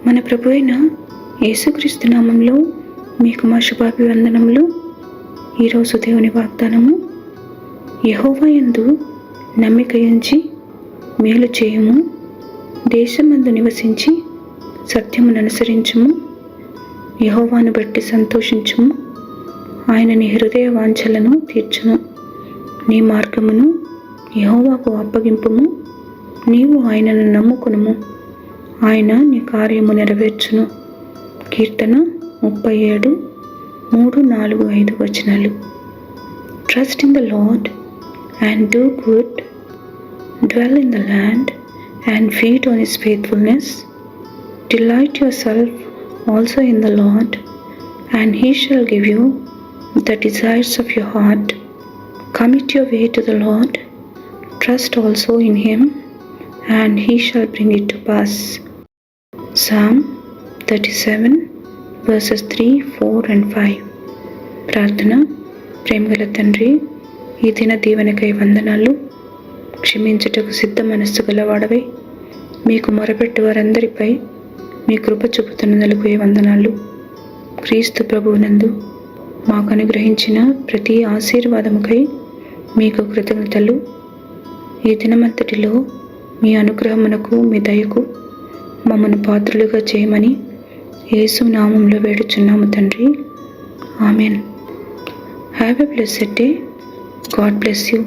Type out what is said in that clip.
మన ప్రభు అయిన యేసుక్రీస్తు నామంలో మీకు మా శుభాభివందనములు. ఈరోజు దేవుని వాగ్దానము, యెహోవా యందు నమ్మిక ఉంచి మేలు చేయుము, దేశమందు నివసించి సత్యమును అనుసరించుము, యెహోవాను బట్టి సంతోషించుము, ఆయన నీ హృదయ వాంఛలను తీర్చును. నీ మార్గమును యెహోవాకు అప్పగింపుము, నీవు ఆయనను నమ్ముకునుము, ఆయన నీ కార్యము నెరవేర్చును. కీర్తన 37, 3, 4, 5 వచనాలు. Trust in the lord and do good, dwell in the land and feed on his faithfulness. Delight yourself also in the Lord, and he shall give you the desires of your heart. Commit your way to the Lord, trust also in him, and he shall bring it to pass. Psalm 37 verses 3, 4 and 5. ప్రార్థన. ప్రేమగల తండ్రి, ఈ దిన దీవెనకై వందనాలు. క్షమించుటకు సిద్ధ మనస్సు గలవాడవై మీకు మొరపెట్టు వారందరిపై మీ కృప చూపుతున్నందుకు వందనాలు. క్రీస్తు ప్రభువునందు మాకు అనుగ్రహించిన ప్రతి ఆశీర్వాదముకై మీకు కృతజ్ఞతలు. ఈ దినమంతటిలో మీ అనుగ్రహమునకు, మీ దయకు మమ్మను పాత్రులుగా చేయమని యేసు నామంలో వేడుచున్నాము తండ్రి. Amen. Have a blessed day. God bless you.